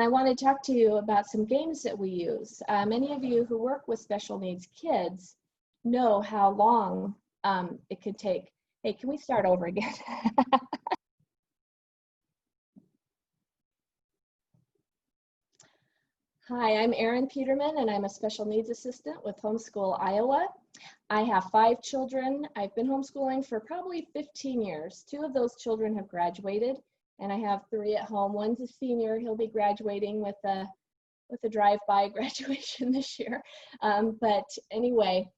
I want to talk to you about some games that we use. Many of you who work with special needs kids know how long it could take. Hey, can we start over again? Hi, I'm Erin Peterman, and I'm a special needs assistant with Homeschool Iowa. I have 5 children. I've been homeschooling for probably 15 years. 2 of those children have graduated, and I have 3 at home. One's a senior. He'll be graduating with a drive-by graduation this year. But anyway,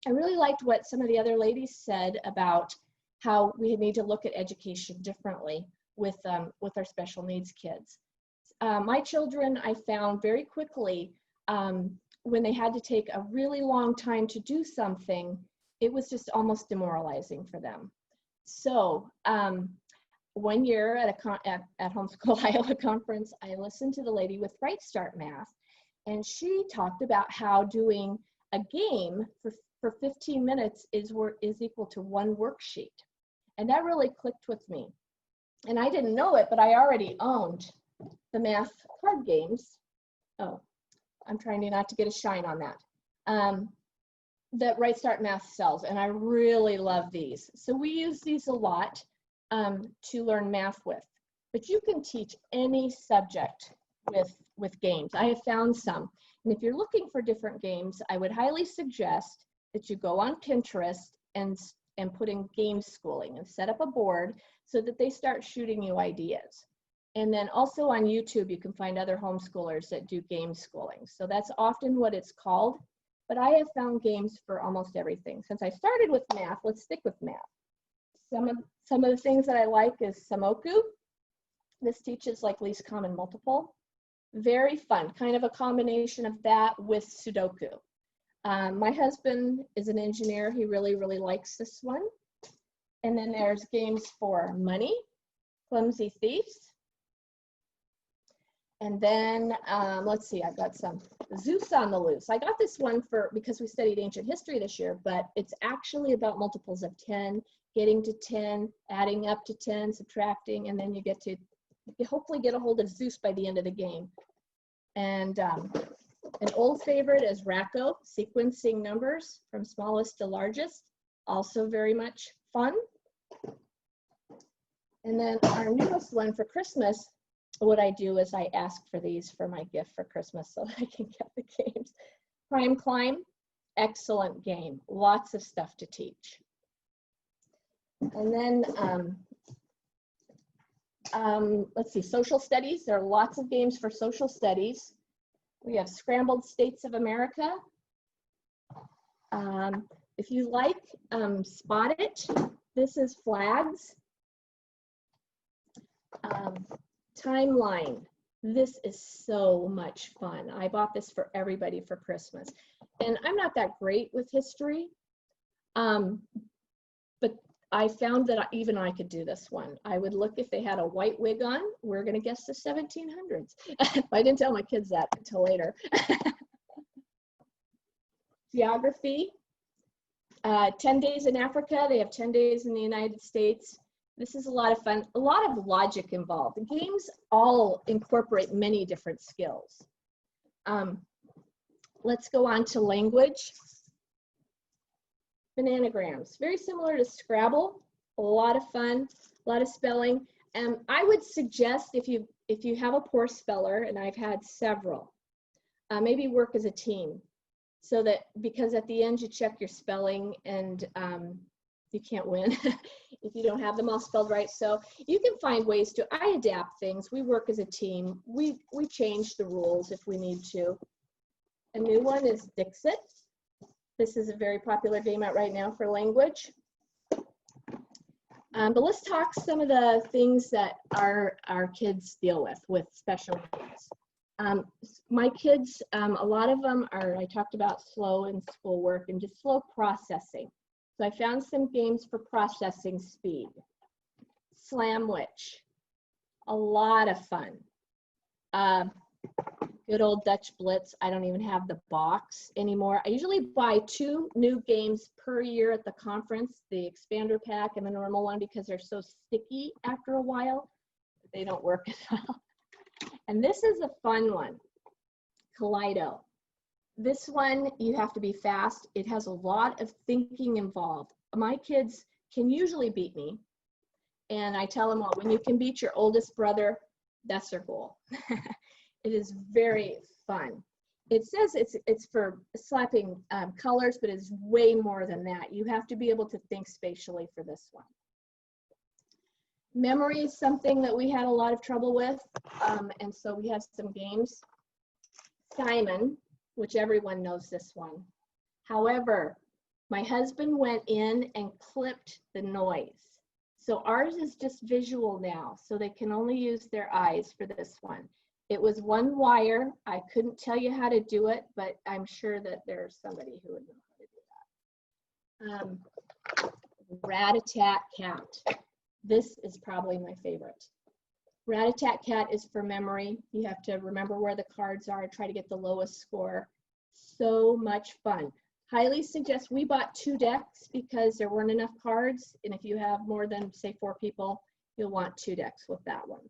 I really liked what some of the other ladies said about how we need to look at education differently with our special needs kids. My children, I found very quickly, when they had to take a really long time to do something, it was just almost demoralizing for them. So one year at Homeschool Iowa conference, I listened to the lady with Right Start Math, and she talked about how doing a game for 15 minutes is equal to 1 worksheet. And that really clicked with me. And I didn't know it, but I already owned the math card games. Oh, I'm trying not to get a shine on that. That Right Start Math sells, and I really love these. So we use these a lot to learn math with. But you can teach any subject with games. I have found some. And if you're looking for different games, I would highly suggest that you go on Pinterest and put in Gameschooling and set up a board so that they start shooting you ideas. And then also on YouTube, you can find other homeschoolers that do Gameschooling. So that's often what it's called. But I have found games for almost everything. Since I started with math, let's stick with math. Some of the things that I like is Sudoku. This teaches like least common multiple. Very fun, kind of a combination of that with Sudoku. My husband is an engineer. He really, really likes this one. And then there's games for money, Clumsy Thieves. And then, let's see, I've got some Zeus on the Loose. I got this one because we studied ancient history this year, but it's actually about multiples of 10, getting to 10, adding up to 10, subtracting, and then you hopefully get a hold of Zeus by the end of the game. And an old favorite is Racco, sequencing numbers from smallest to largest, also very much fun. And then our newest one for Christmas, what I do is I ask for these for my gift for Christmas so that I can get the games. Prime Climb, excellent game, lots of stuff to teach. And then, let's see, social studies. There are lots of games for social studies. We have Scrambled States of America. If you like Spot It, this is Flags. Timeline. This is so much fun. I bought this for everybody for Christmas. And I'm not that great with history, but I found that even I could do this one. I would look if they had a white wig on. We're going to guess the 1700s. I didn't tell my kids that until later. Geography. 10 days in Africa. They have 10 days in the United States. This is a lot of fun, a lot of logic involved. The games all incorporate many different skills. Let's go on to language. Bananagrams, very similar to Scrabble, a lot of fun, a lot of spelling. And I would suggest if you have a poor speller, and I've had several, maybe work as a team, so that because at the end you check your spelling and you can't win if you don't have them all spelled right. So you can find ways to, I adapt things. We work as a team. We change the rules if we need to. A new one is Dixit. This is a very popular game out right now for language. But let's talk some of the things that our kids deal with special needs. My kids, a lot of them are, I talked about slow in schoolwork and just slow processing. So I found some games for processing speed. Slamwich, a lot of fun. Good old Dutch Blitz. I don't even have the box anymore. I usually buy 2 new games per year at the conference, the expander pack and the normal one, because they're so sticky after a while. They don't work as well. And this is a fun one, Kaleido. This one, you have to be fast. It has a lot of thinking involved. My kids can usually beat me. And I tell them, well, when you can beat your oldest brother, that's their goal. It is very fun. It says it's for slapping colors, but it's way more than that. You have to be able to think spatially for this one. Memory is something that we had a lot of trouble with, and so we have some games. Simon, which everyone knows this one. However, my husband went in and clipped the noise. So ours is just visual now, so they can only use their eyes for this one. It was one wire. I couldn't tell you how to do it, but I'm sure that there's somebody who would know how to do that. Rat-a-tat-cat. This is probably my favorite. Rat-a-tat-cat is for memory. You have to remember where the cards are, try to get the lowest score. So much fun. Highly suggest, we bought 2 decks because there weren't enough cards, and if you have more than, say, 4 people, you'll want 2 decks with that one.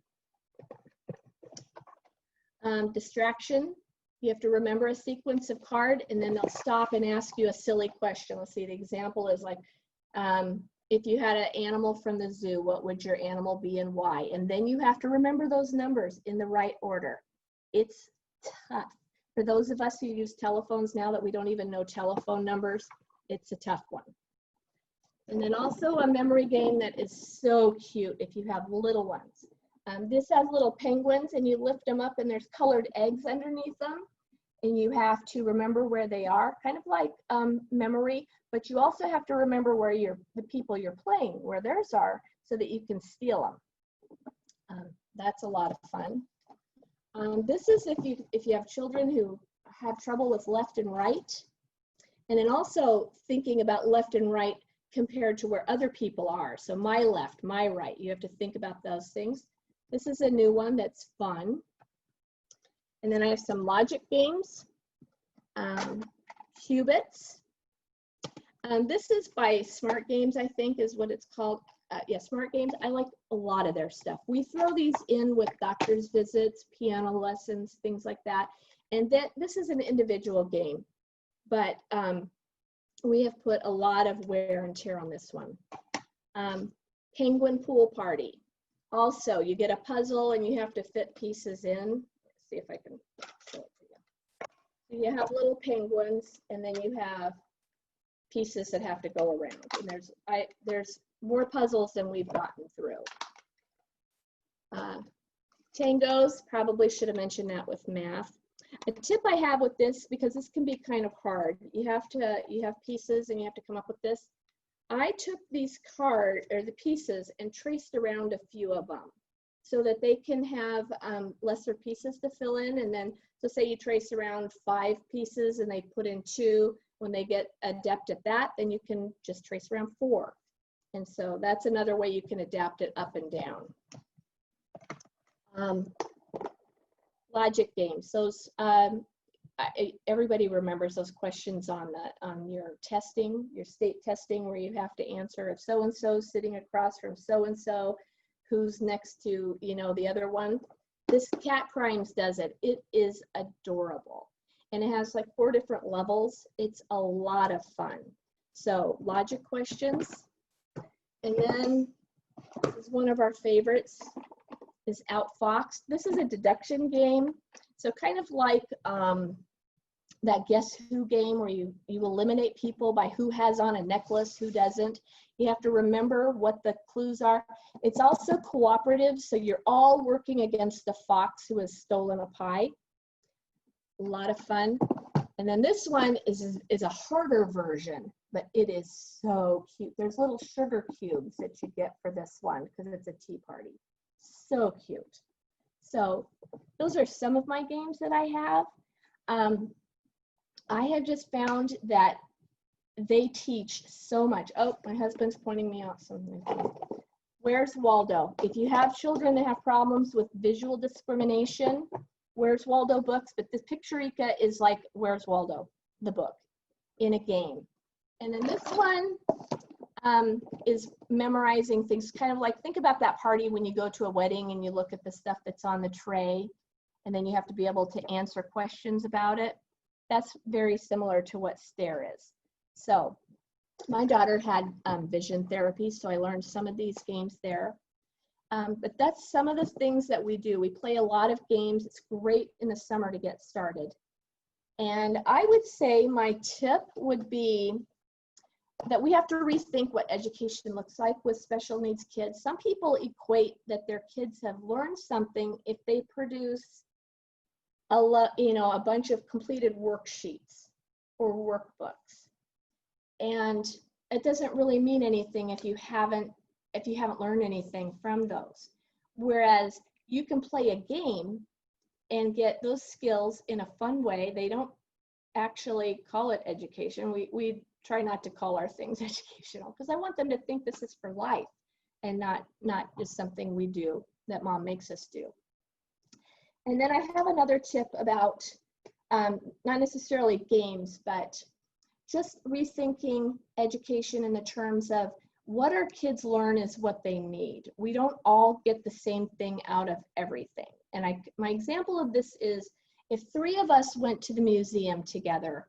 Distraction, you have to remember a sequence of card, and then they'll stop and ask you a silly question. Let's see, the example is like, if you had an animal from the zoo, what would your animal be and why? And then you have to remember those numbers in the right order. It's tough. For those of us who use telephones now that we don't even know telephone numbers, it's a tough one. And then also a memory game that is so cute if you have little ones. This has little penguins, and you lift them up and there's colored eggs underneath them, and you have to remember where they are, kind of like memory, but you also have to remember where the people you're playing, where theirs are, so that you can steal them. That's a lot of fun. This is if you have children who have trouble with left and right, and then also thinking about left and right compared to where other people are. So my left, my right, you have to think about those things. This is a new one that's fun. And then I have some logic games, qubits. This is by Smart Games, I think is what it's called. Yeah, Smart Games. I like a lot of their stuff. We throw these in with doctor's visits, piano lessons, things like that. And this is an individual game, but we have put a lot of wear and tear on this one. Penguin Pool Party. Also, you get a puzzle and you have to fit pieces in. Let's see if I can show it to you. So you have little penguins, and then you have pieces that have to go around. And there's more puzzles than we've gotten through. Tangos, probably should have mentioned that with math. A tip I have with this, because this can be kind of hard, you have pieces and you have to come up with this. I took these the pieces and traced around a few of them so that they can have lesser pieces to fill in. And then, so say you trace around 5 pieces and they put in 2. When they get adept at that, then you can just trace around 4. And so that's another way you can adapt it up and down. Logic games. Those everybody remembers those questions on your testing, your state testing, where you have to answer if so-and-so is sitting across from so-and-so, who's next to, the other one. This Cat Primes does it. It is adorable. And it has like 4 different levels. It's a lot of fun. So logic questions. And then this is one of our favorites, is Outfoxed. This is a deduction game. So kind of like that Guess Who game where you eliminate people by who has on a necklace, who doesn't. You have to remember what the clues are. It's also cooperative, so you're all working against the fox who has stolen a pie. A lot of fun. And then this one is a harder version, but it is so cute. There's little sugar cubes that you get for this one because it's a tea party. So cute. So those are some of my games that I have. I have just found that they teach so much. Oh, my husband's pointing me out something. Where's Waldo? If you have children that have problems with visual discrimination, Where's Waldo books, but this Picturica is like Where's Waldo, the book, in a game. And then this one is memorizing things, kind of like, think about that party when you go to a wedding and you look at the stuff that's on the tray. and then you have to be able to answer questions about it. That's very similar to what STARE is. So my daughter had vision therapy, so I learned some of these games there. But that's some of the things that we do. We play a lot of games. It's great in the summer to get started. And I would say my tip would be that we have to rethink what education looks like with special needs kids. Some people equate that their kids have learned something if they produce a bunch of completed worksheets or workbooks. And it doesn't really mean anything if you haven't learned anything from those. Whereas you can play a game and get those skills in a fun way. They don't actually call it education. We try not to call our things educational, because I want them to think this is for life and not just something we do that mom makes us do. And then I have another tip about not necessarily games, but just rethinking education in the terms of what our kids learn is what they need. We don't all get the same thing out of everything. And my example of this is, if 3 of us went to the museum together,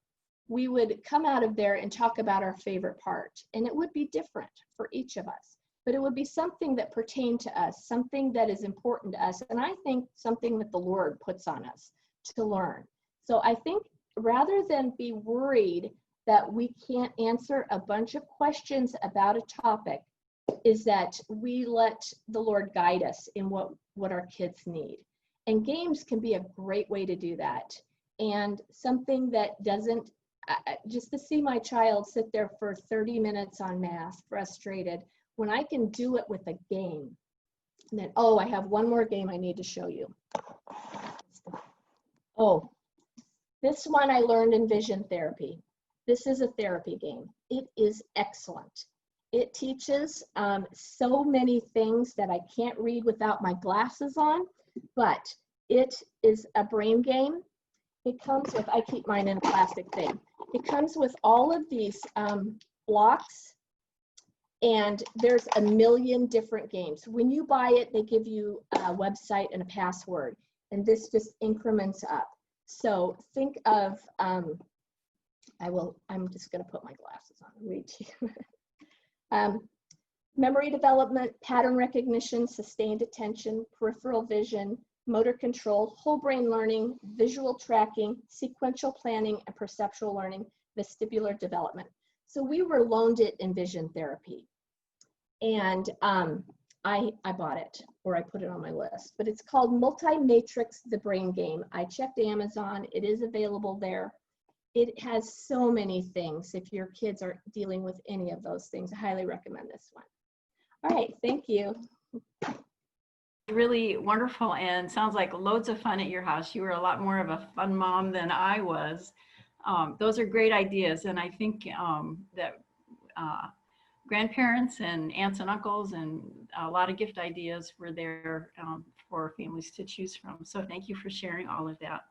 we would come out of there and talk about our favorite part. And it would be different for each of us, but it would be something that pertained to us, something that is important to us, and I think something that the Lord puts on us to learn. So I think rather than be worried that we can't answer a bunch of questions about a topic, is that we let the Lord guide us in what our kids need. And games can be a great way to do that. And something that doesn't, just to see my child sit there for 30 minutes on math, frustrated, when I can do it with a game. And then, oh, I have one more game I need to show you. Oh, this one I learned in vision therapy. This is a therapy game. It is excellent. It teaches so many things that I can't read without my glasses on, but it is a brain game. It comes with, I keep mine in a plastic thing. It comes with all of these blocks, and there's a million different games. When you buy it, they give you a website and a password, and this just increments up. So think of, I'm just gonna put my glasses on and read to you. Memory development, pattern recognition, sustained attention, peripheral vision, motor control, whole brain learning, visual tracking, sequential planning, and perceptual learning, vestibular development. So we were loaned it in vision therapy. And I bought it, or I put it on my list, but it's called Multi-Matrix, the Brain Game. I checked Amazon, it is available there. It has so many things. If your kids are dealing with any of those things, I highly recommend this one. All right, thank you. Really wonderful, and sounds like loads of fun at your house. You were a lot more of a fun mom than I was. Those are great ideas, and I think that grandparents and aunts and uncles and a lot of gift ideas were there for families to choose from. So thank you for sharing all of that.